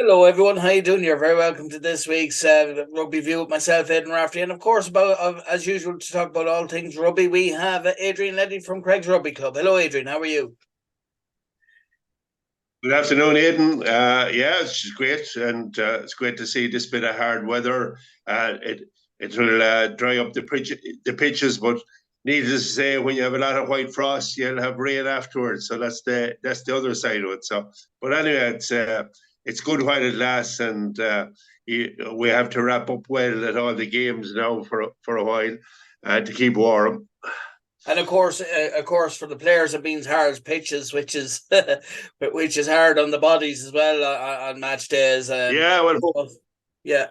Hello, everyone. How you doing? You're very welcome to this week's rugby view with myself, Aidan and Raftery, and of course, about as usual to talk about all things rugby. We have Adrian Leddy from Craig's Rugby Club. Hello, Adrian. How are you? Good afternoon, Aidan. Yeah, it's great, and it's great to see this bit of hard weather. It will dry up the pitches, but needless to say, when you have a lot of white frost, you'll have rain afterwards. So that's the other side of it. So, but anyway, it's good while it lasts, and we have to wrap up well at all the games now for a while to keep warm. And of course, for the players, it means hard pitches, which is which is hard on the bodies as well on match days. Yeah, well, Yeah,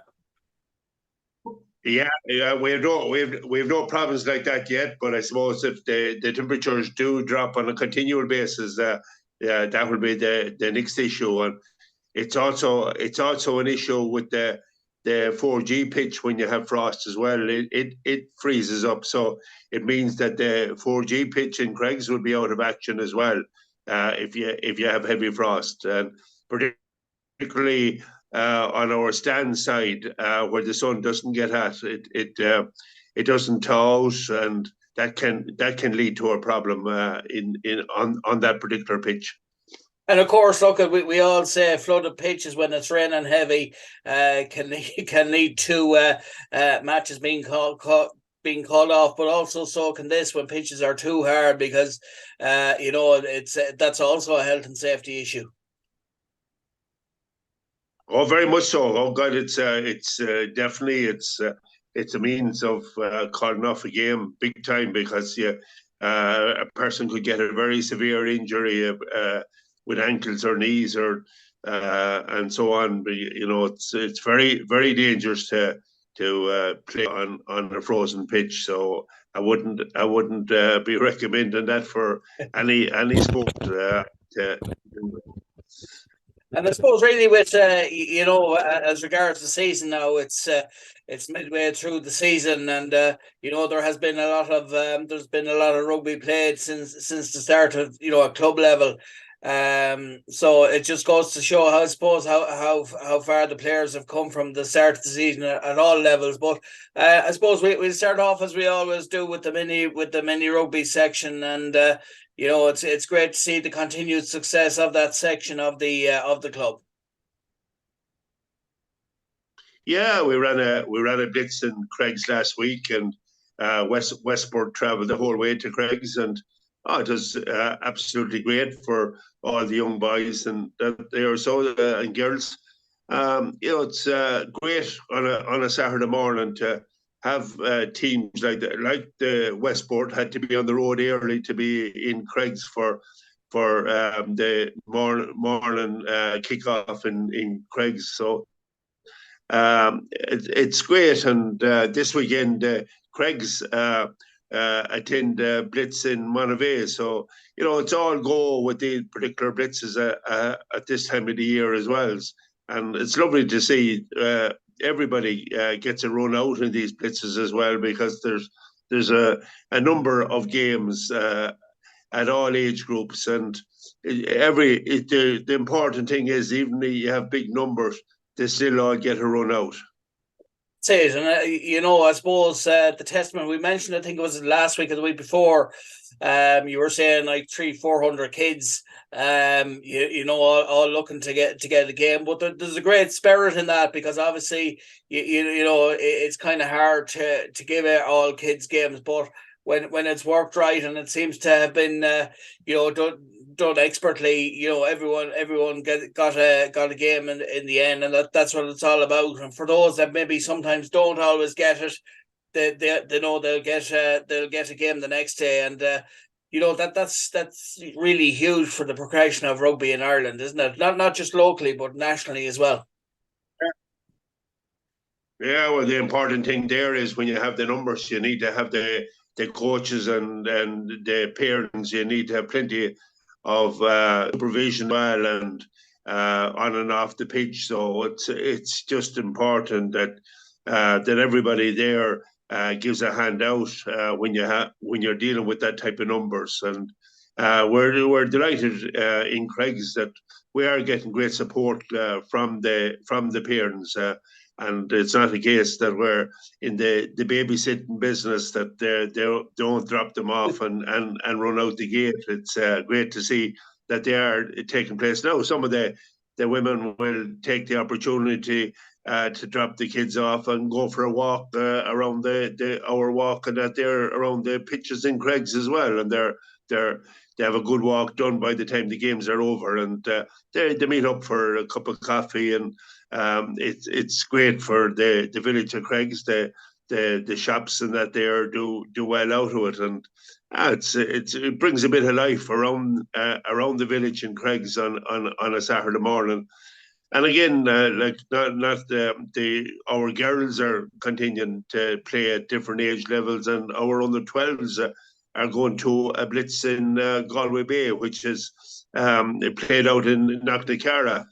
yeah, we have no problems like that yet. But I suppose if the temperatures do drop on a continual basis, yeah, that will be the next issue. And it's also an issue with the 4G pitch when you have frost as well. It freezes up, so it means that the 4G pitch in Craigs will be out of action as well if you have heavy frost, and particularly on our stand side where the sun doesn't get hot, it doesn't thaw out, and that can lead to a problem in on that particular pitch. and of course, look, we all say flooded pitches when it's raining heavy can lead to matches being called off, but also so can this when pitches are too hard because it's that's also a health and safety issue. Oh, very much so. Oh God, it's definitely it's a means of calling off a game big time because yeah, a person could get a very severe injury with ankles or knees or and so on. But, it's very dangerous to play on a frozen pitch. So I wouldn't be recommending that for any sport. To, And I suppose really with as regards the season now, it's midway through the season, and there has been a lot of there's been a lot of rugby played since the start of at club level. So it just goes to show how I suppose how far the players have come from the start of the season at all levels. But I suppose we'll start off as we always do with the mini rugby section, and it's great to see the continued success of that section of the club. Yeah, we ran a blitz in Craigs last week, and Westport travelled the whole way to Craigs, and it was absolutely great for all the young boys and that they are so and girls. It's great on a Saturday morning to have teams like the Westport had to be on the road early to be in Craigs for the morning kickoff in Craigs. So it's great. And this weekend, Craig's attend Blitz in Monterey. So, it's all go with the particular blitzes at this time of the year as well. And it's lovely to see everybody gets a run out in these blitzes as well because there's a number of games at all age groups. And the important thing is, even if you have big numbers, they still all get a run out. Say it, and I suppose the testament we mentioned, I think it was last week or the week before. You were saying like 300-400 kids, all looking to get a game, but there's a great spirit in that because obviously it's kind of hard to give out all kids games, but when it's worked right and it seems to have been done expertly, everyone got a game in the end, and that's what it's all about. And for those that maybe sometimes don't always get it, they know they'll get a game the next day, and that's really huge for the progression of rugby in Ireland, isn't it? Not just locally but nationally as well. Yeah, well, the important thing there is when you have the numbers, you need to have the coaches and the parents. You need to have plenty of supervision well and on and off the pitch. So it's just important that everybody there gives a hand out when you're dealing with that type of numbers. And we're delighted in Craig's that we are getting great support from the parents. And it's not a case that we're in the babysitting business that they don't drop them off and run out the gate. It's great to see that they are taking place now. Some of the women will take the opportunity to drop the kids off and go for a walk around our walk, and that they're around the pitches in Craig's as well, and they have a good walk done by the time the games are over, and they meet up for a cup of coffee, and it's great for the village of Craig's, the shops, and that they are do well out of it, and it brings a bit of life around the village in Craig's on a Saturday morning. And again, like not our girls are continuing to play at different age levels, and our under 12s are going to a blitz in Galway Bay, which is played out in Knocknacarra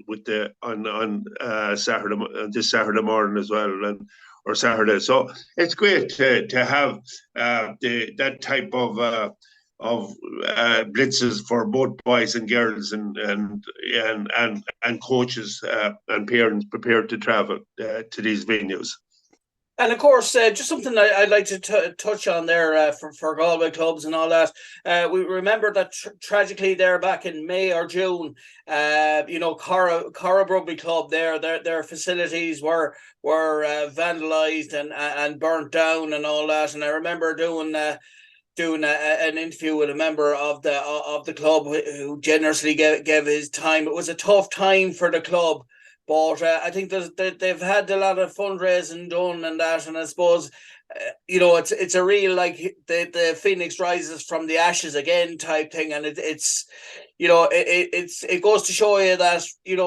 with on Saturday, this Saturday morning as well, or Saturday. So it's great to have that type of blitzes for both boys and girls, and coaches and parents prepared to travel to these venues. And of course, just something I'd like to touch on there for Galway clubs and all that. We remember that tragically there back in May or June, Corra Rugby Club, their facilities were vandalised and burnt down and all that. And I remember doing an interview with a member of the club who generously gave his time. It was a tough time for the club, but I think they've had a lot of fundraising done and that, and I suppose it's a real, like, the phoenix rises from the ashes again type thing, and it goes to show you that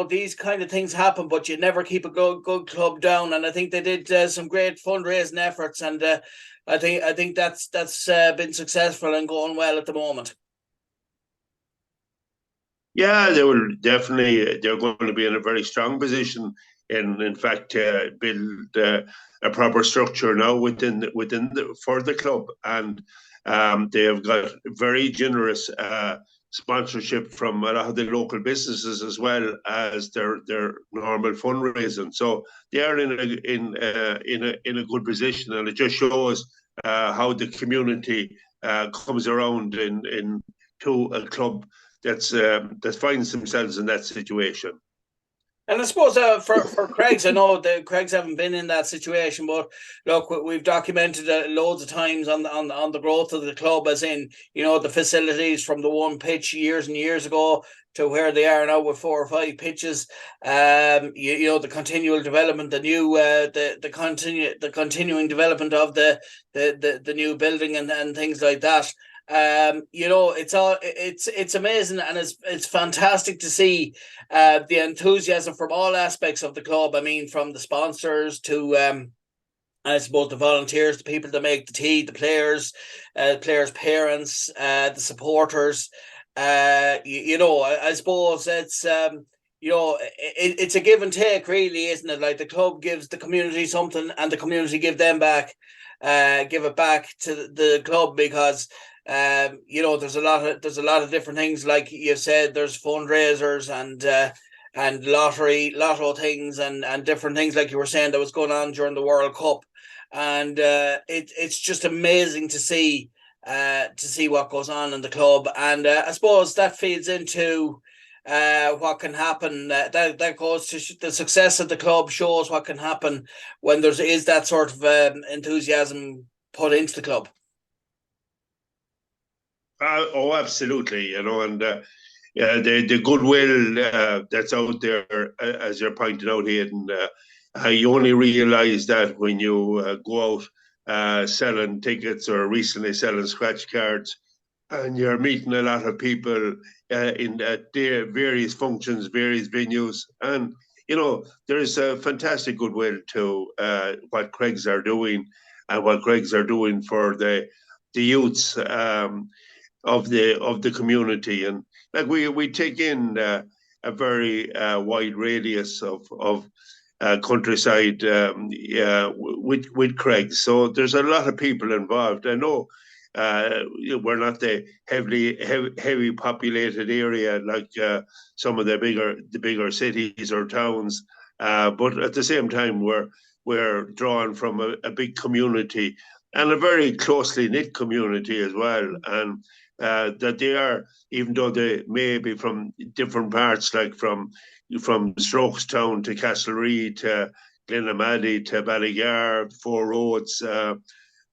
these kind of things happen, but you never keep a good club down. And I think they did some great fundraising efforts, and I think that's been successful and going well at the moment. Yeah, they will definitely. They're going to be in a very strong position, in fact, build a proper structure now for the club, and they have got very generous sponsorship from a lot of the local businesses, as well as their normal fundraising. So they are in a good position, and it just shows how the community comes around to a club that finds themselves in that situation. And I suppose for Craig's, I know the Craig's haven't been in that situation, but look, we've documented loads of times on the growth of the club, as in the facilities from the one pitch years and years ago to where they are now with 4 or 5 pitches. The continual development, the new the continuing development of the new building and things like that. It's amazing, and it's fantastic to see the enthusiasm from all aspects of the club. I mean, from the sponsors to I suppose the volunteers, the people that make the tea, the players parents, the supporters. I suppose it's it's a give and take, really, isn't it? Like, the club gives the community something, and the community give it back to the club, because there's a lot of different things, like you said. There's fundraisers and lotto things and different things, like you were saying, that was going on during the World Cup, and it's just amazing to see what goes on in the club, and I suppose that feeds into what can happen. That goes to the success of the club, shows what can happen when there is that sort of enthusiasm put into the club. Oh, absolutely. And the goodwill that's out there, as you're pointing out, Aidan, you only realise that when you go out selling tickets, or recently selling scratch cards, and you're meeting a lot of people in various functions, various venues, and there's a fantastic goodwill to what Craig's are doing, and what Craig's are doing for the youths of the community. And like, we take in a very wide radius of countryside with Craig. So there's a lot of people involved. I know we're not the heavy populated area like some of the bigger cities or towns. But at the same time, we're drawn from a big community and a very closely knit community as well. And that they are, even though they may be from different parts, like from Strokestown to Castlereagh to Glenamaddy to Ballygar, Four Roads.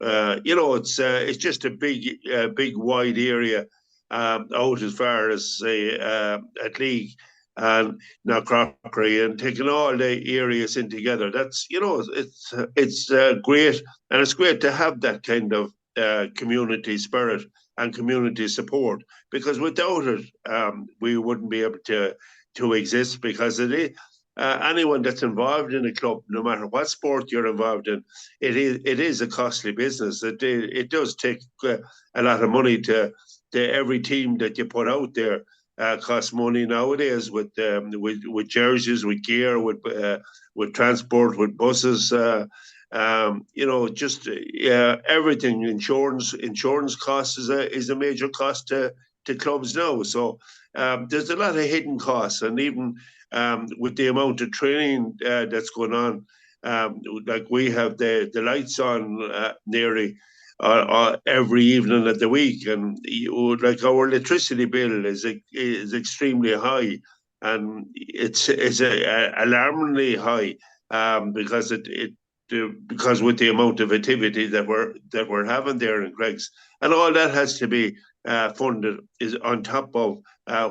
It's just a big wide area out as far as say at League and now Crockery, and taking all the areas in together. That's it's great, and it's great to have that kind of community spirit and community support, because without it, we wouldn't be able to exist, because anyone that's involved in a club, no matter what sport you're involved in, it is a costly business. It does take a lot of money to every team that you put out there. Costs money nowadays with jerseys, with gear, with transport, with buses. Just everything. Insurance costs is a major cost to clubs now. So there's a lot of hidden costs, and even with the amount of training that's going on, like we have the lights on nearly every evening of the week, and like our electricity bill is extremely high, and it's alarmingly high, because because with the amount of activity that we're having there in Greg's, and all that has to be funded is on top of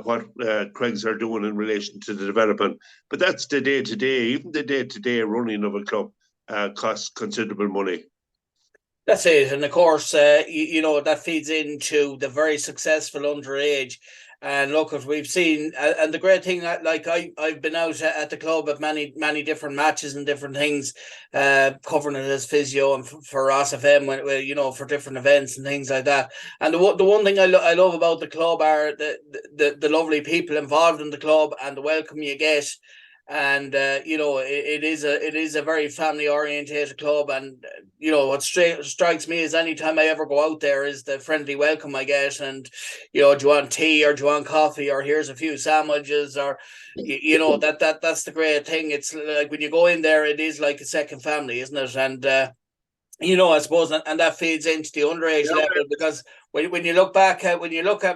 what Craigs are doing in relation to the development. But that's the day-to-day. Even the day-to-day running of a club costs considerable money. That's it. And of course, that feeds into the very successful underage. And look, what we've seen, and the great thing, like I've been out at the club at many different matches and different things, covering it as physio and for Rosfm, for different events and things like that. And the one thing I love about the club are the lovely people involved in the club and the welcome you get. And it is a very family orientated club, and what strikes me is anytime I ever go out there is the friendly welcome I get, and do you want tea or do you want coffee, or here's a few sandwiches, or that's the great thing. It's like when you go in there, it is like a second family, isn't it? And I suppose, and that feeds into the underage level, because when you look back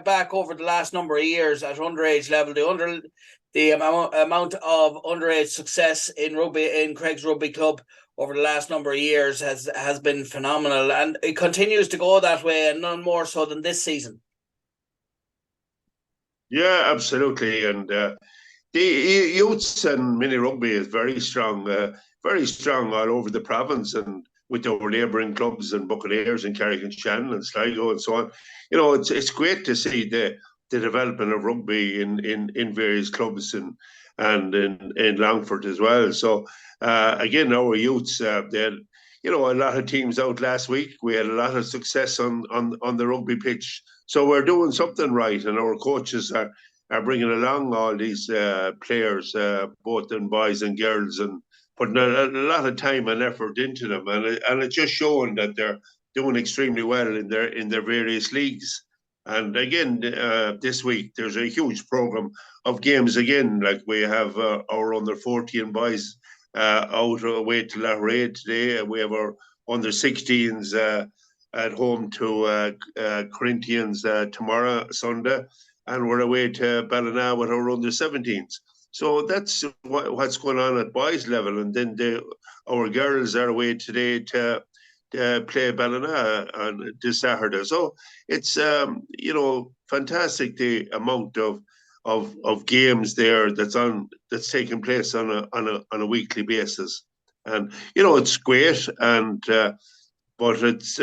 back over the last number of years at underage level, the amount of underage success in Craig's Rugby Club over the last number of years has been phenomenal, and it continues to go that way, and none more so than this season. Yeah, absolutely, and the youths and mini rugby is very strong all over the province, and with our neighbouring clubs and Buccaneers and Carrick-on-Shannon and Sligo and so on. It's great to see the development of rugby in various clubs and in Longford as well. So again, our youths, they had a lot of teams out last week. We had a lot of success on the rugby pitch. So we're doing something right, and our coaches are bringing along all these players, both in boys and girls, and putting a lot of time and effort into them, and it's just showing that they're doing extremely well in their various leagues. And again, this week there's a huge program of games again. Like we have our under 14 boys out away to Raftery today. We have our under 16s at home to Corinthians tomorrow, Sunday, and we're away to Ballina with our under 17s. So that's what's going on at boys level, and then our girls are away today to play Ballina on this Saturday. So it's fantastic, the amount of games there that's taking place on a weekly basis, and it's great. And but it's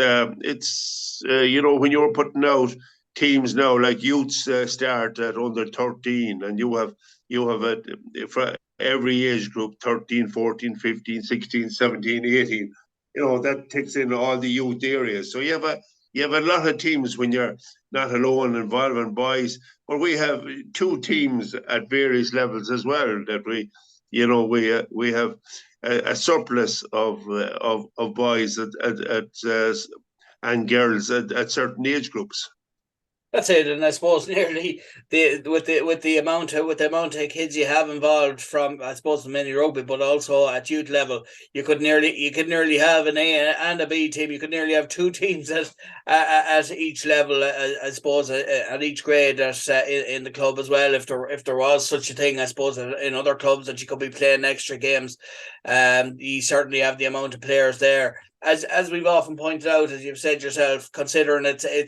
when you're putting out teams now, like youths start at under 13, and you have it for every age group, 13, 14, 15, 16, 17, 18. That takes in all the youth areas. So you have a lot of teams when you're not alone involving boys. But we have two teams at various levels as well, that we have a surplus of boys and girls at certain age groups. That's it, and I suppose nearly with the amount of kids you have involved from, I suppose, the mini rugby, but also at youth level, you could nearly have an A and a B team. You could nearly have two teams at each level, I suppose, at each grade in the club as well. If there was such a thing, I suppose, in other clubs that you could be playing extra games, you certainly have the amount of players there. As we've often pointed out, as you've said yourself, considering it's a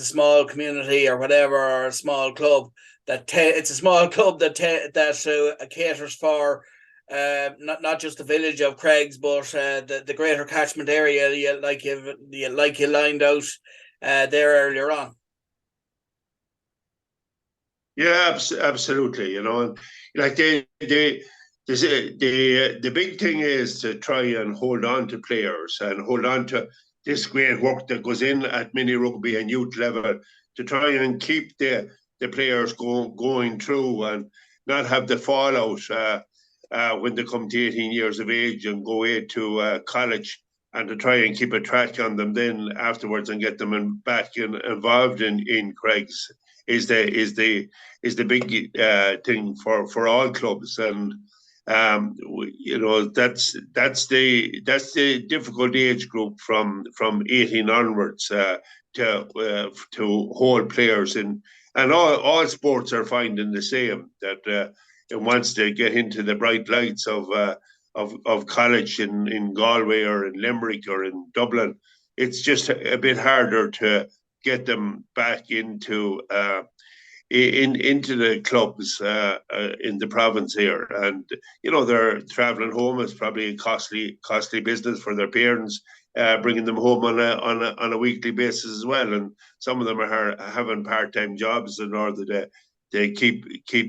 small community or whatever, or a small club it's a small club that caters for not just the village of Craigs, but the greater catchment area, you lined out there earlier on. Yeah, absolutely. You know, like the big thing is to try and hold on to players and hold on to this great work that goes in at mini rugby and youth level to try and keep the players going through and not have the fallout when they come to 18 years of age and go away to college, and to try and keep a track on them then afterwards and get them involved in Craigs is the big thing for all clubs. And you know, that's the difficult age group from 18 onwards to hold players in, and all sports are finding the same, that once they get into the bright lights of college in Galway or in Limerick or in Dublin, it's just a bit harder to get them back into the clubs in the province here. And you know, they're traveling home is probably a costly business for their parents, bringing them home on a weekly basis as well. And some of them are having part-time jobs in order to they keep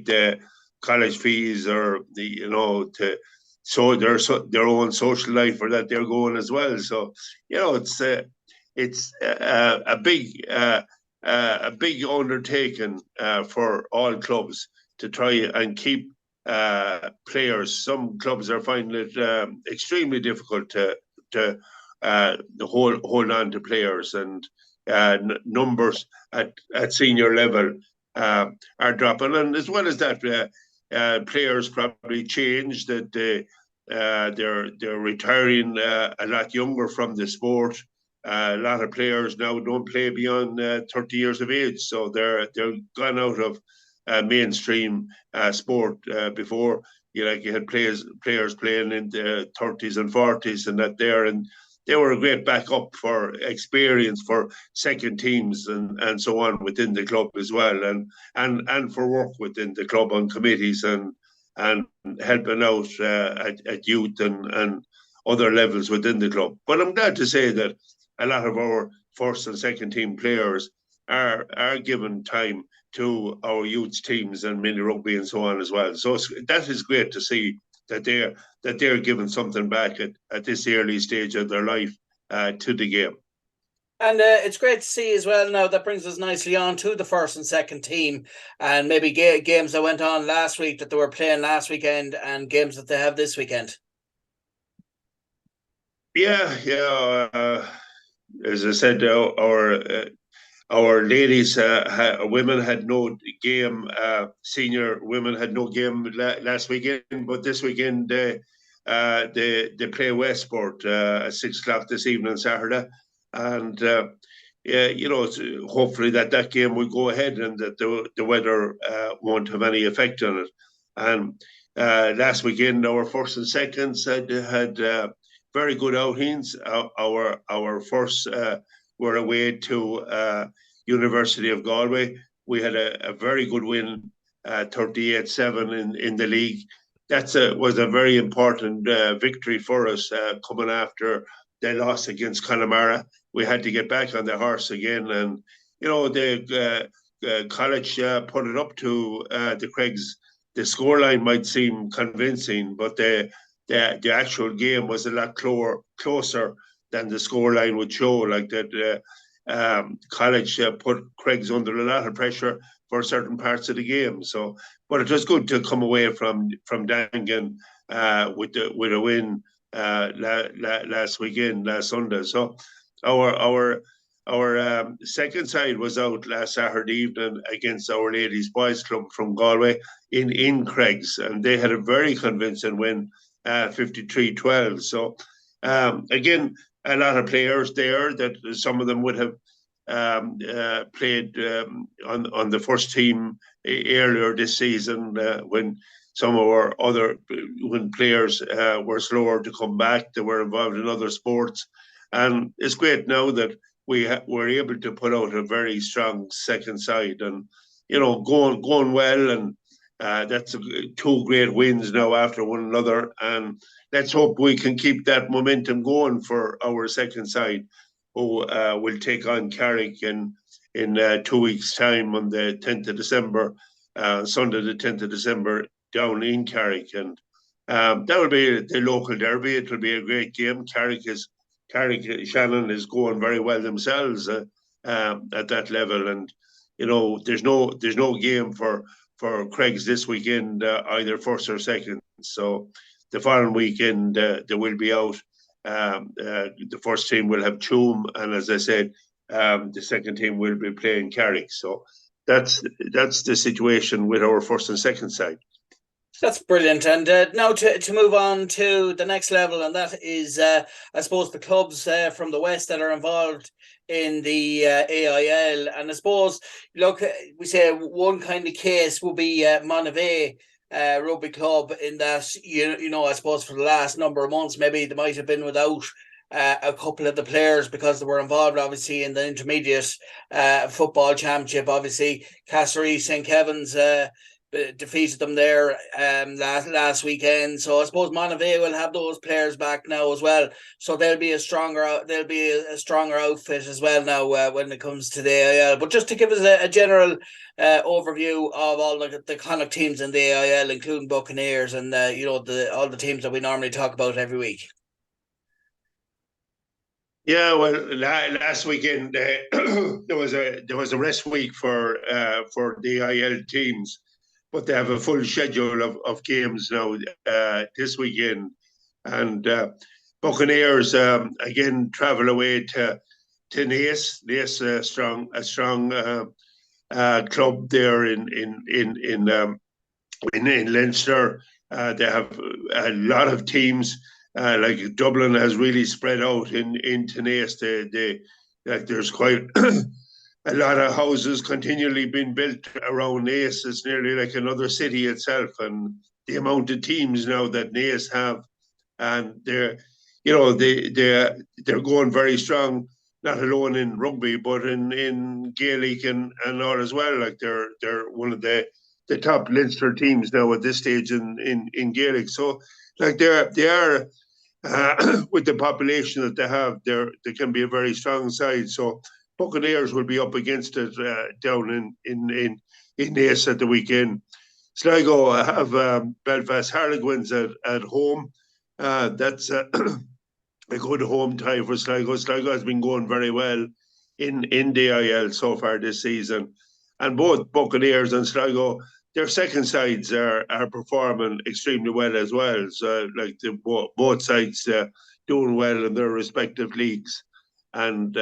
the college fees, or so their own social life, or that they're going as well. So you know, it's a big undertaking for all clubs to try and keep players. Some clubs are finding it extremely difficult to hold on to players, and numbers at senior level are dropping. And as well as that, players probably change, that they're retiring a lot younger from the sport. A lot of players now don't play beyond 30 years of age, so they're gone out of mainstream sport. Before, you had players playing in the 30s and 40s and that there, and they were a great backup for experience for second teams and so on within the club as well, and for work within the club on committees and helping out at youth and other levels within the club. But I'm glad to say that a lot of our first and second team players are given time to our youth teams and mini rugby and so on as well. So that is great to see that they're giving something back at this early stage of their life to the game. And it's great to see as well. Now that brings us nicely on to the first and second team, and maybe games that went on last week that they were playing last weekend, and games that they have this weekend. Yeah. As I said, our ladies, women had no game. Senior women had no game last weekend, but this weekend they play Westport at 6 o'clock this evening, Saturday, and hopefully that game will go ahead and that the weather won't have any effect on it. And last weekend, our first and seconds had very good outings. Our first were away to University of Galway. We had a very good win, 38-7 in the league. That was a very important victory for us, coming after the loss against Connemara. We had to get back on the horse again, and the college put it up to the Craigs. The scoreline might seem convincing, but the actual game was a lot closer than the scoreline would show. Like that, college put Craigs under a lot of pressure for certain parts of the game. So, but it was good to come away from Dangan with a win last Sunday. So our second side was out last Saturday evening against Our Ladies Boys Club from Galway in Craigs, and they had a very convincing win, 53-12. So again, a lot of players there that some of them would have played on the first team earlier this season when some of our other when players were slower to come back. They were involved in other sports, and it's great now that were able to put out a very strong second side, and going well, and that's two great wins now after one another, and let's hope we can keep that momentum going for our second side, who will take on Carrick in 2 weeks' time on the 10th of December, Sunday the 10th of December, down in Carrick, and that will be the local derby. It will be a great game. Carrick Shannon is going very well themselves at that level, and there's no game for Craigs this weekend, either first or second. So the following weekend they will be out. The first team will have Tuam, and as I said, the second team will be playing Carrick. So that's the situation with our first and second side. That's brilliant. And now to move on to the next level, and that is, I suppose, the clubs from the West that are involved in the AIL. And I suppose, look, we say one kind of case will be Monavea Rugby Club, in that, I suppose for the last number of months, maybe they might have been without a couple of the players because they were involved, obviously, in the intermediate football championship. Obviously, Castlereagh St. Kevin's defeated them there last weekend. So I suppose Monavea will have those players back now as well. So they'll be a stronger outfit as well now when it comes to the AIL. But just to give us a general overview of all the Connacht teams in the AIL, including Buccaneers and all the teams that we normally talk about every week. Yeah, well, last weekend there was a rest week for the AIL teams, but they have a full schedule of games now this weekend, and Buccaneers again travel away to Naas. Naas, a strong club there in Leinster. They have a lot of teams. Like Dublin has really spread out into Naas. There's quite a lot of houses continually being built around Naas. It's nearly like another city itself, and the amount of teams now that Naas have, and they're going very strong, not alone in rugby but in Gaelic and all as well. Like they're one of the top Leinster teams now at this stage in Gaelic. So like they are with the population that they have, they can be a very strong side. So Buccaneers will be up against it down in Naas at the weekend. Sligo have Belfast Harlequins at home. That's a good home tie for Sligo. Sligo has been going very well in DIL so far this season, and both Buccaneers and Sligo, their second sides are performing extremely well as well. So like both sides doing well in their respective leagues, and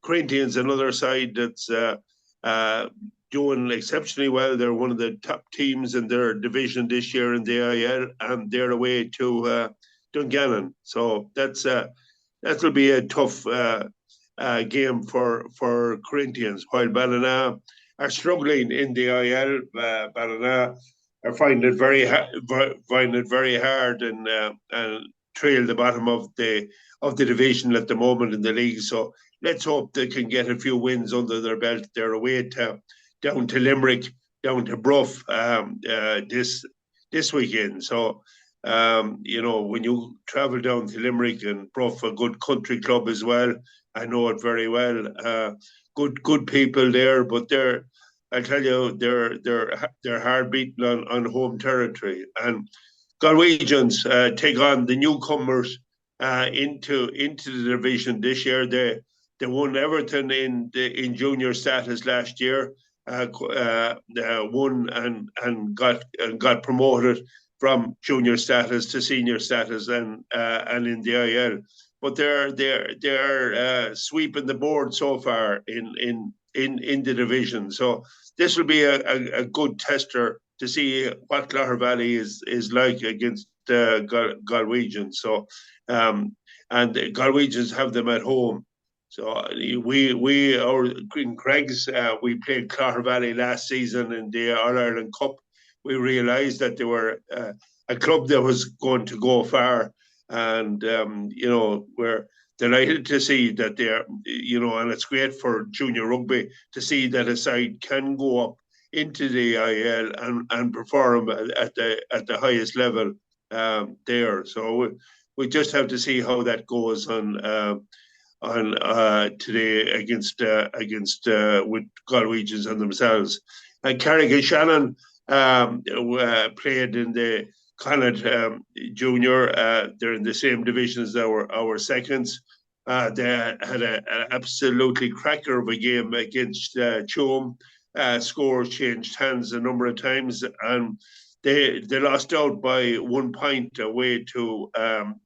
Corinthians, another side that's doing exceptionally well. They're one of the top teams in their division this year in the AIL, and they're away to Dungannon. So that'll be a tough game for Corinthians, while Ballina are struggling in the IL. Ballina are finding it very hard and trail the bottom of the division at the moment in the league. So let's hope they can get a few wins under their belt. They're away down to Limerick, down to Bruff this weekend. So when you travel down to Limerick and Bruff, a good country club as well, I know it very well. Good people there, but I tell you, they're hard beaten on home territory. And Galwegians take on the newcomers into the division this year. They won Everton in junior status last year. Won and got promoted from junior status to senior status and in the IL. but they're sweeping the board so far in the division. So this will be a good tester to see what Clare Valley is like against Galwegians. So and Galwegians have them at home. So in Craig's we played Clare Valley last season in the All Ireland Cup. We realised that they were a club that was going to go far, and we're delighted to see that they're and it's great for junior rugby to see that a side can go up into the IL and perform at the highest level there. So we just have to see how that goes on today against with Galwegians and themselves. And Carrick-on-Shannon played in the Connacht Junior. They're in the same division as our seconds. They had an absolutely cracker of a game against Tuam. Score changed hands a number of times, and they lost out by 1 point away to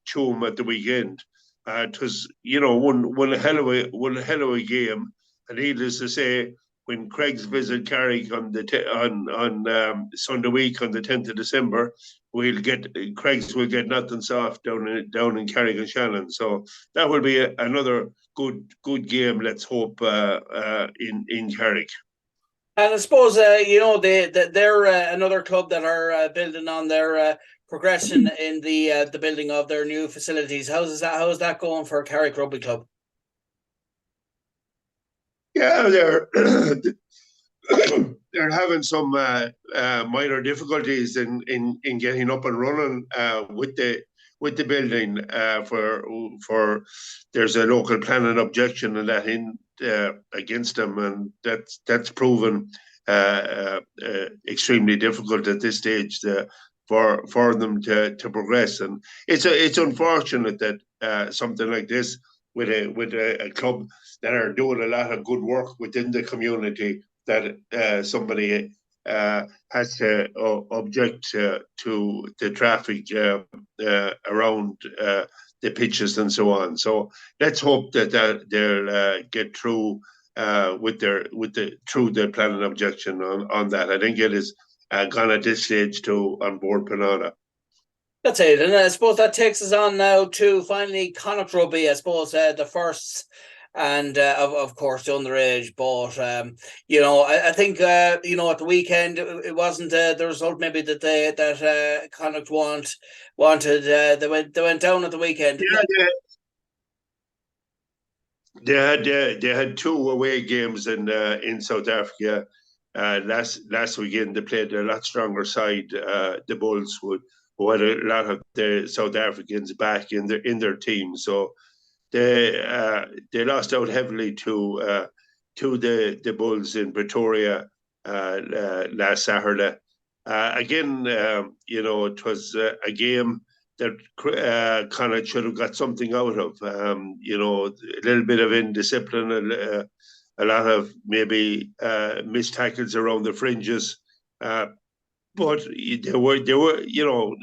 Tuam at the weekend. It was one hell of a game, and needless to say, when Craig's visit Carrick on Sunday week on the 10th of December, Craig's will get nothing soft down in Carrick-on-Shannon. So that will be another good game. Let's hope in Carrick. And I suppose they're another club that are building on their progression in the building of their new facilities. How's that going for Carrick Rugby Club? Yeah, they're having some minor difficulties in getting up and running with the building. For there's a local planning objection and that against them, and that's proven extremely difficult at this stage for them to progress. And it's unfortunate that something like this with a club that are doing a lot of good work within the community, that somebody has to object to the traffic around the pitches and so on. So let's hope that they'll get through through the planning objection on that. I think it is gone at this stage to on board Penana. That's it, and I suppose that takes us on now to finally Connacht Rugby. I suppose the first, and of course the underage. But I think at the weekend it wasn't the result maybe that Connacht wanted. They went down at the weekend. Yeah, they had two away games in South Africa. Last weekend they played a lot stronger side. The Bulls who had a lot of the South Africans back in their team. So they lost out heavily to the Bulls in Pretoria last Saturday. Again, it was a game that Connacht should have got something out of. A little bit of indiscipline, a lot of maybe missed tackles around the fringes. But they were,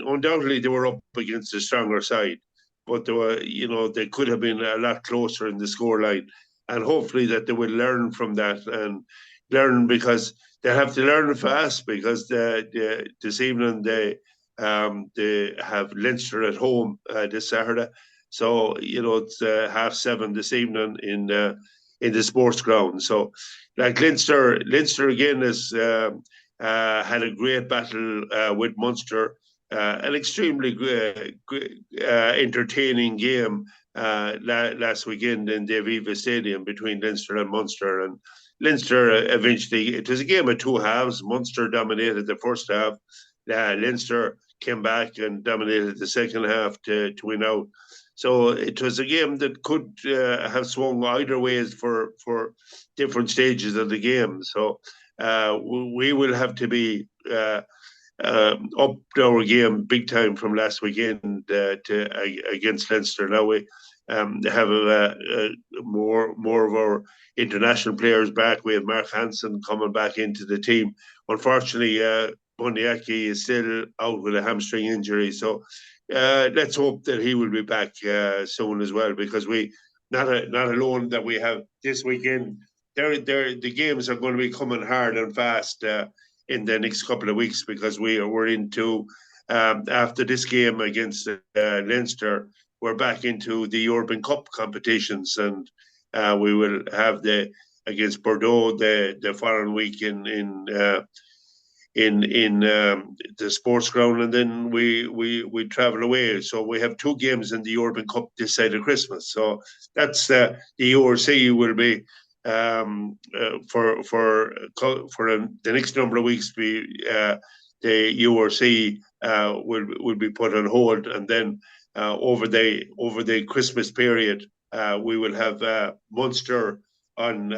undoubtedly they were up against a stronger side. But they could have been a lot closer in the scoreline, and hopefully that they will learn from that and learn, because they have to learn fast, because this evening they have Leinster at home this Saturday. So it's 7:30 this evening in the sports ground. So like Leinster again is. Had a great battle with Munster, an extremely entertaining game last weekend in the Aviva Stadium between Leinster and Munster. And Leinster eventually, it was a game of two halves. Munster dominated the first half. Leinster came back and dominated the second half to win out. So it was a game that could have swung either ways for different stages of the game. So we will have to be up our game big time from last weekend against Leinster. Now we have more of our international players back. We have Mark Hansen coming back into the team. Unfortunately, Bundyaki is still out with a hamstring injury, so let's hope that he will be back soon as well, because we not alone that we have this weekend. The games are going to be coming hard and fast in the next couple of weeks, because we're into after this game against Leinster, we're back into the European Cup competitions, and we will have the against Bordeaux the following week in the sports ground, and then we travel away. So we have two games in the European Cup this side of Christmas. So that's the URC will be for the next number of weeks. The URC will be put on hold, and then over the Christmas period, we will have Munster on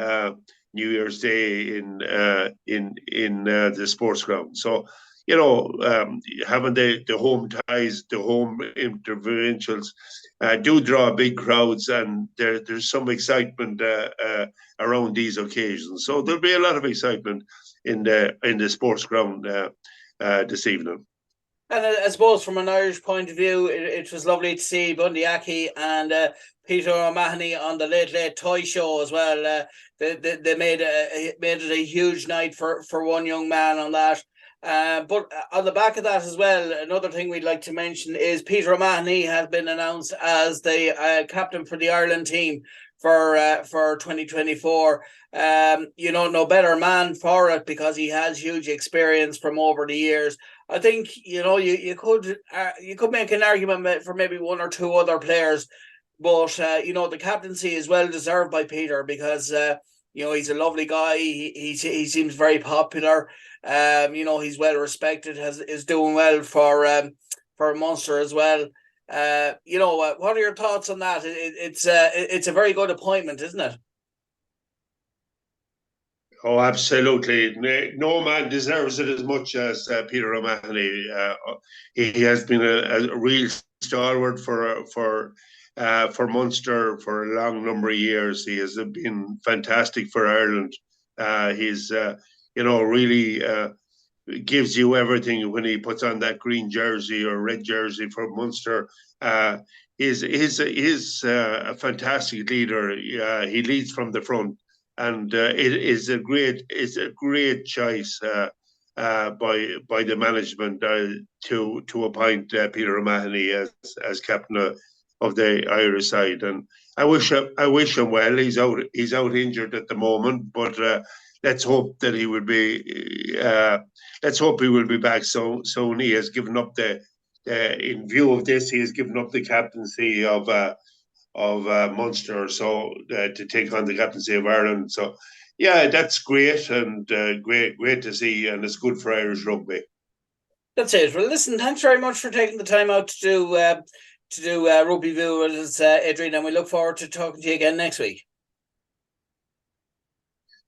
New Year's Day in the sports ground. So, having the home ties, the home interprovincials do draw big crowds, and there's some excitement around these occasions. So there'll be a lot of excitement in the sports ground this evening. And I suppose from an Irish point of view, it was lovely to see Bundy Aki and Peter O'Mahony on the Late Toy Show as well. They made it a huge night for one young man on that. But on the back of that as well, another thing we'd like to mention is Peter O'Mahony has been announced as the captain for the Ireland team for 2024. No better man for it, because he has huge experience from over the years. I think you could make an argument for maybe one or two other players, but the captaincy is well deserved by Peter, because he's a lovely guy. He seems very popular. He's well respected. Is doing well for Munster as well. What are your thoughts on that? It's a very good appointment, isn't it? Oh, absolutely. No man deserves it as much as Peter O'Mahony. He has been a real stalwart for Munster for a long number of years. He has been fantastic for Ireland. He's really gives you everything when he puts on that green jersey or red jersey for Munster. He's a fantastic leader. He leads from the front, and it is a great choice by the management to appoint Peter O'Mahony as captain of the Irish side. And I wish him well. He's out injured at the moment, but let's hope that he will be. Let's hope he will be back soon. He has given up in view of this, he has given up the captaincy of Munster, so to take on the captaincy of Ireland. So, yeah, that's great, and great to see, and it's good for Irish rugby. That's it. Well, listen, thanks very much for taking the time out to do Rugby View with us, Adrian, and we look forward to talking to you again next week.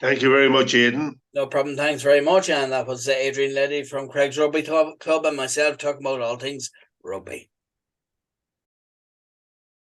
Thank you very much, Aidan. No problem. Thanks very much. And that was Adrian Leddy from Craig's Rugby Club, and myself talking about all things rugby.